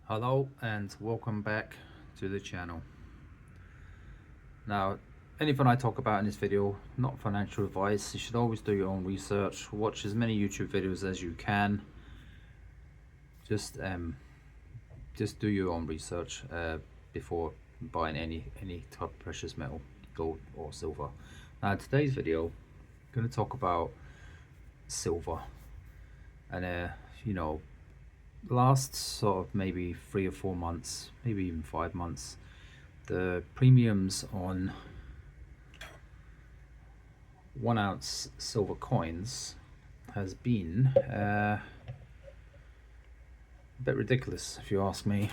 Hello and welcome back to the channel. Now, anything I talk about in this video, not financial advice. You should always do your own research. Watch as many YouTube videos as you can. Just do your own research before buying any type of precious metal, gold or silver. Now, today's video, I'm going to talk about silver, and last sort of maybe 3 or 4 months, maybe even 5 months, the premiums on 1 ounce silver coins has been a bit ridiculous, if you ask me.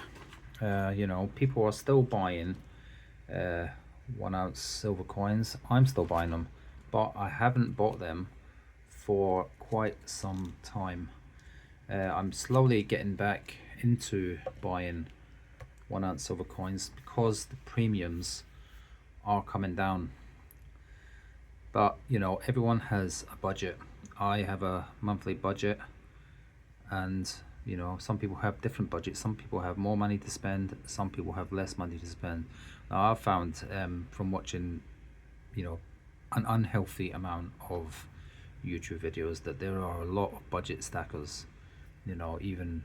People are still buying 1 ounce silver coins. I'm still buying them, but I haven't bought them for quite some time. I'm slowly getting back into buying 1 ounce silver coins because the premiums are coming down. But everyone has a budget. I have a monthly budget, and some people have different budgets. Some people have more money to spend, some people have less money to spend. Now, I've found from watching an unhealthy amount of YouTube videos that there are a lot of budget stackers. Even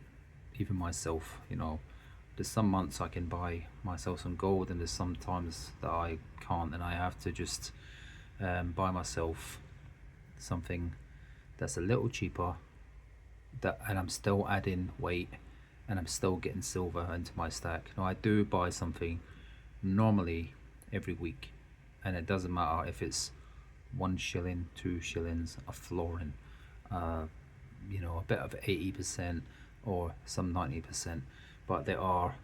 myself, there's some months I can buy myself some gold, and there's sometimes that I can't, and I have to just buy myself something that's a little cheaper, and I'm still adding weight, and I'm still getting silver into my stack. Now, I do buy something normally every week, and it doesn't matter if it's 1 shilling, 2 shillings, a florin, a bit of 80% or some 90%, but there are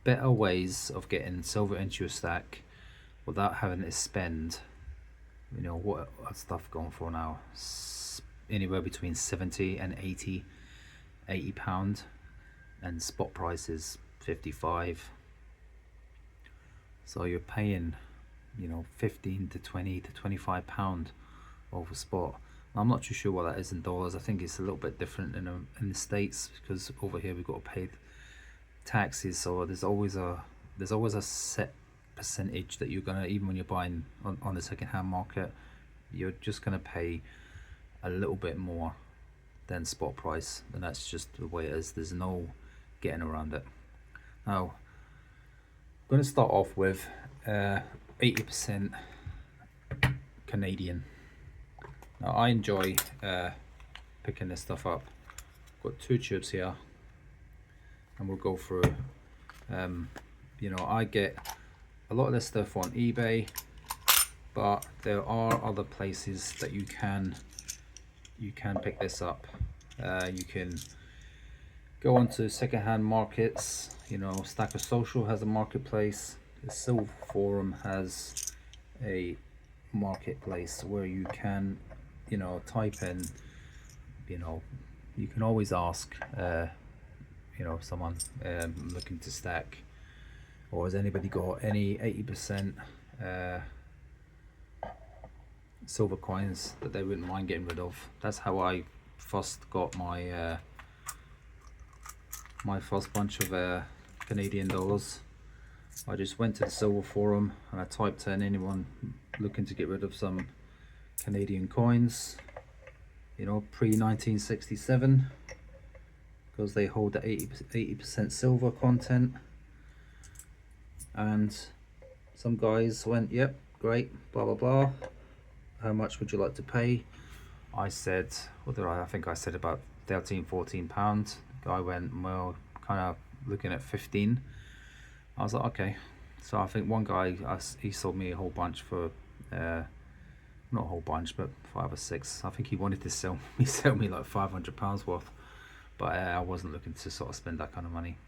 better ways of getting silver into your stack without having to spend what stuff going for now, anywhere between 70 and 80 pound, and spot price is 55. So you're paying 15 to 20 to 25 pound over spot. I'm not too sure what that is in dollars. I think it's a little bit different in the States, because over here we've got to pay taxes. So there's always a set percentage that you're gonna, even when you're buying on the second-hand market, you're just gonna pay a little bit more than spot price, and that's just the way it is. There's no getting around it. Now, I'm going to start off with 80% Canadian. Now, I enjoy picking this stuff up. Got 2 tubes here, and we'll go through. I get a lot of this stuff on eBay, but there are other places that you can pick this up. You can go onto second-hand markets. Stacker Social has a marketplace. The Silver Forum has a marketplace where you can type in, you can always ask someone looking to stack, or has anybody got any 80% silver coins that they wouldn't mind getting rid of. That's how I first got my first bunch of Canadian dollars. I just went to the Silver Forum and I typed in anyone looking to get rid of some Canadian coins, pre-1967, because they hold the 80% silver content. And some guys went, yep, great, blah blah blah, how much would you like to pay? I said, what did I think I said about 13-14 pounds. Guy went, well, kind of looking at 15. I was like, okay. So I think one guy, he sold me a whole bunch for not a whole bunch, but 5 or 6. I think he wanted to sell me like 500 pounds worth, but I wasn't looking to sort of spend that kind of money.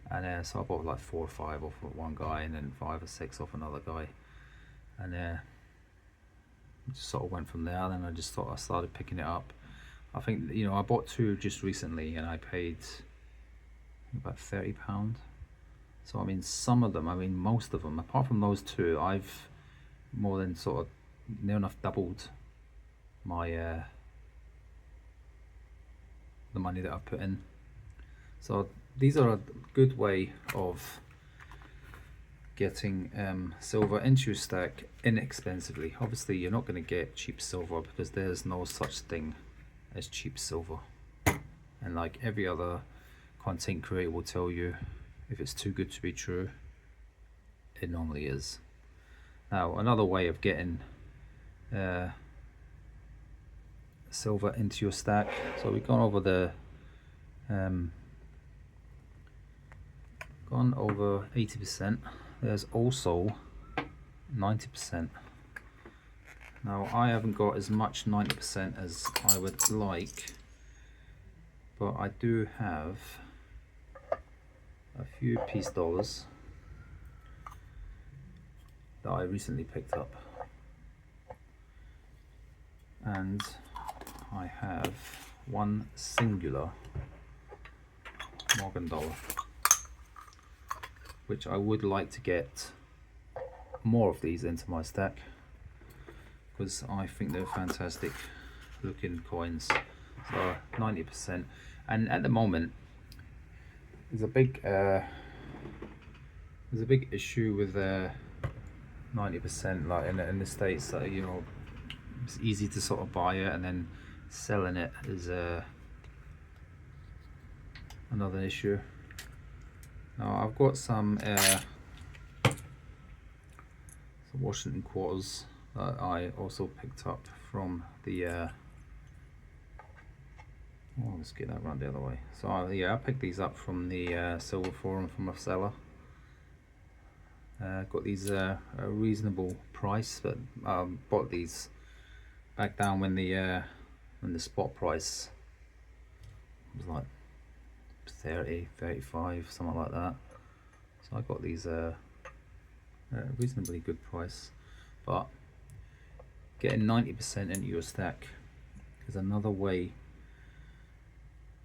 And so I bought like 4 or 5 off of one guy, and then 5 or 6 off another guy, and just sort of went from there. Then I started picking it up. I think I bought 2 just recently, and I paid about £30. So I mean, most of them, apart from those 2, I've more than sort of near enough doubled my the money that I've put in. So these are a good way of getting silver into your stack inexpensively. Obviously you're not going to get cheap silver because there's no such thing as cheap silver, and like every other content creator will tell you, if it's too good to be true, it normally is. Now another way of getting silver into your stack, so we've gone over the gone over 80%. There's also 90%. Now I haven't got as much 90% as I would like, but I do have a few peace dollars that I recently picked up, and I have one singular Morgan dollar, which I would like to get more of these into my stack because I think they're fantastic looking coins. So 90%, and at the moment there's a big issue with 90%, like in the States, that you know, it's easy to sort of buy it and then selling it is another issue. Now I've got some Washington quarters that I also picked up from the oh, let's get that round the other way. So yeah, I picked these up from the silver forum from a seller. Got these a reasonable price, but bought these back down when the spot price was like 30, 35, something like that. So I got these a reasonably good price. But getting 90% into your stack is another way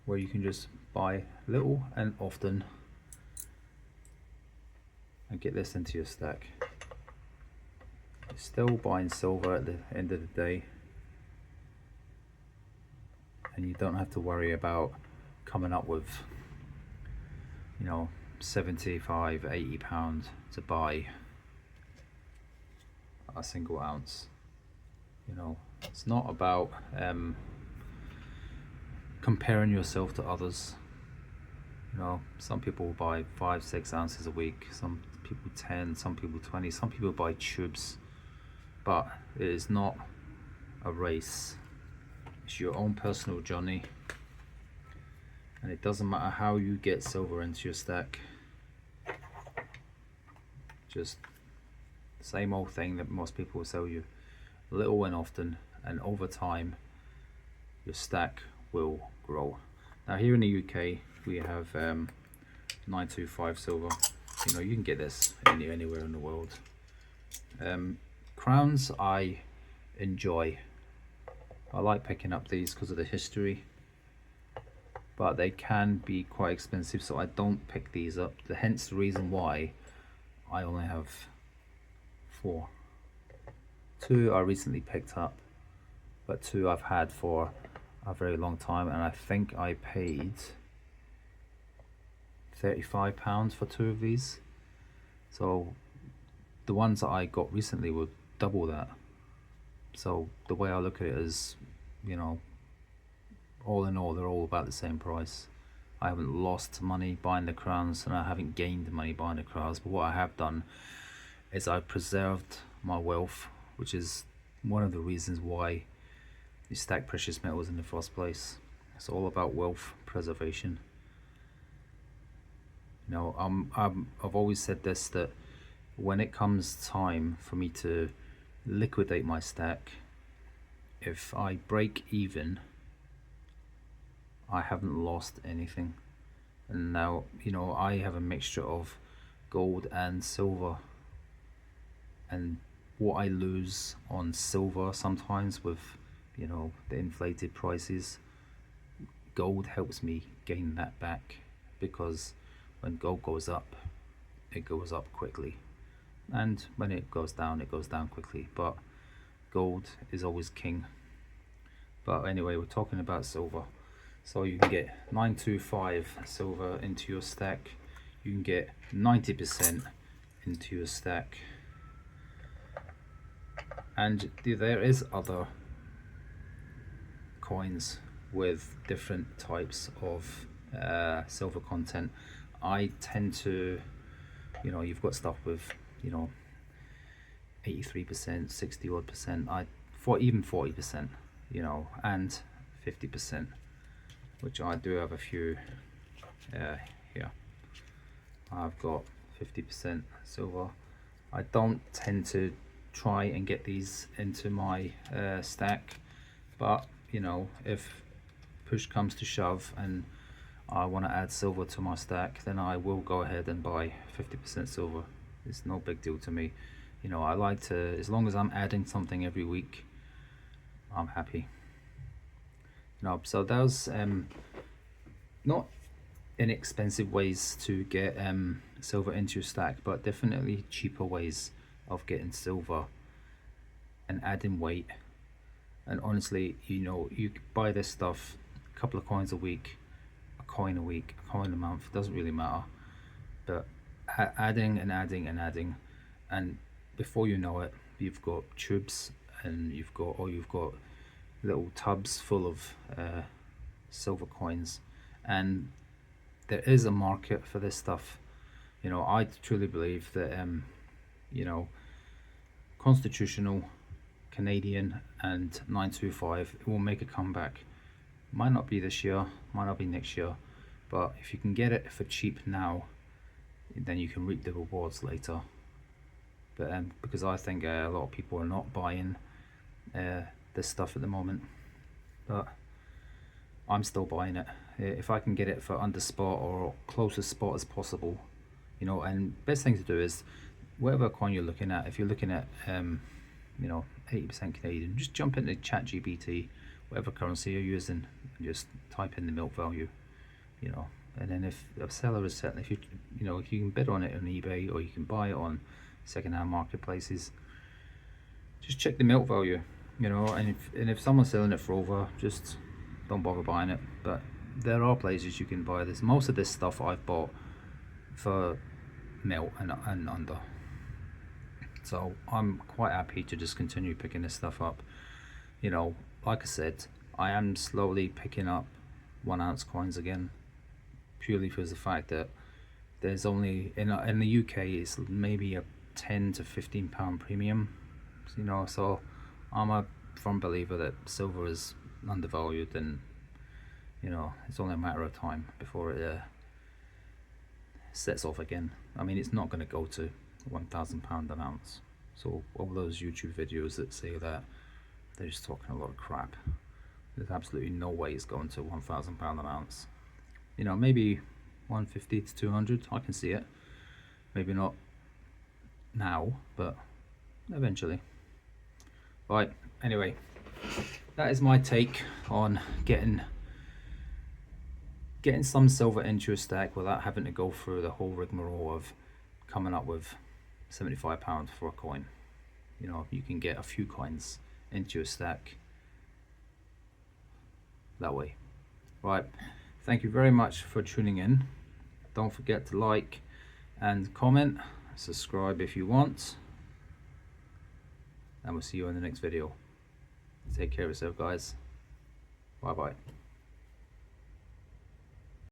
where you can just buy little and often and get this into your stack. You're still buying silver at the end of the day, and you don't have to worry about coming up with, you know, 75, 80 pounds to buy a single ounce. You know, it's not about comparing yourself to others. You know, some people buy 5, 6 ounces a week, some people 10, some people 20, some people buy tubes, but it is not a race. It's your own personal journey, and it doesn't matter how you get silver into your stack. Just the same old thing that most people will sell you, little and often, and over time your stack will grow. Now here in the UK we have 925 silver. You know, you can get this anywhere in the world. Crowns I enjoy. I like picking up these because of the history, but they can be quite expensive, so I don't pick these up. Hence the reason why I only have 4. 2 I recently picked up, but 2 I've had for a very long time, and I think I paid £35 for 2 of these. So the ones that I got recently were double that. So the way I look at it is, you know, all in all they're all about the same price. I haven't lost money buying the crowns, and I haven't gained money buying the crowns, but what I have done is I've preserved my wealth, which is one of the reasons why you stack precious metals in the first place. It's all about wealth preservation. You know, I've always said this, that when it comes time for me to liquidate my stack, if I break even, I haven't lost anything. And now, you know, I have a mixture of gold and silver, and what I lose on silver sometimes with, you know, the inflated prices, gold helps me gain that back, because when gold goes up, it goes up quickly, and when it goes down quickly, but gold is always king. But anyway, we're talking about silver. So you can get 925 silver into your stack, you can get 90% into your stack, and there is other coins with different types of silver content. I tend to, you know, you've got stuff with, you know, 83%, 60 odd percent, even 40%, you know, and 50%, which I do have a few here. I've got 50% silver. I don't tend to try and get these into my stack, but you know, if push comes to shove and I want to add silver to my stack, then I will go ahead and buy 50% silver. It's no big deal to me. You know, I like to, as long as I'm adding something every week, I'm happy. You know, so those not inexpensive ways to get silver into your stack, but definitely cheaper ways of getting silver and adding weight. And honestly, you know, you buy this stuff, a couple of coins a week, a coin a week, a coin a month, doesn't really matter, but adding and adding and adding, and before you know it, you've got tubes, and you've got little tubs full of silver coins. And there is a market for this stuff. You know, I truly believe that you know, constitutional, Canadian, and 925, it will make a comeback. Might not be this year, might not be next year, but if you can get it for cheap now, then you can reap the rewards later. But because I think a lot of people are not buying this stuff at the moment, but I'm still buying it. If I can get it for under spot or closest spot as possible, you know. And best thing to do is, whatever coin you're looking at, if you're looking at you know, 80% Canadian, just jump into ChatGPT, whatever currency you're using, and just type in the milk value, you know. And then if a seller is selling, if you know, if you can bid on it on eBay, or you can buy it on second-hand marketplaces, just check the milk value, you know. And if someone's selling it for over, just don't bother buying it. But there are places you can buy this. Most of this stuff I've bought for melt and under, so I'm quite happy to just continue picking this stuff up. You know, like I said, I am slowly picking up 1 ounce coins again, purely because the fact that there's only in the UK it's maybe a 10 to 15 pound premium, you know. So I'm a firm believer that silver is undervalued, and you know, it's only a matter of time before it sets off again. I mean, it's not going to go to £1,000 an ounce. So all those YouTube videos that say that, they're just talking a lot of crap. There's absolutely no way it's going to £1,000 an ounce. You know, maybe 150 to 200, I can see it. Maybe not now, but eventually. Right, anyway, that is my take on getting some silver into a stack without having to go through the whole rigmarole of coming up with £75 for a coin. You know, you can get a few coins into a stack that way. Right, thank you very much for tuning in. Don't forget to like and comment, subscribe if you want, and we'll see you in the next video. Take care of yourself, guys. Bye bye.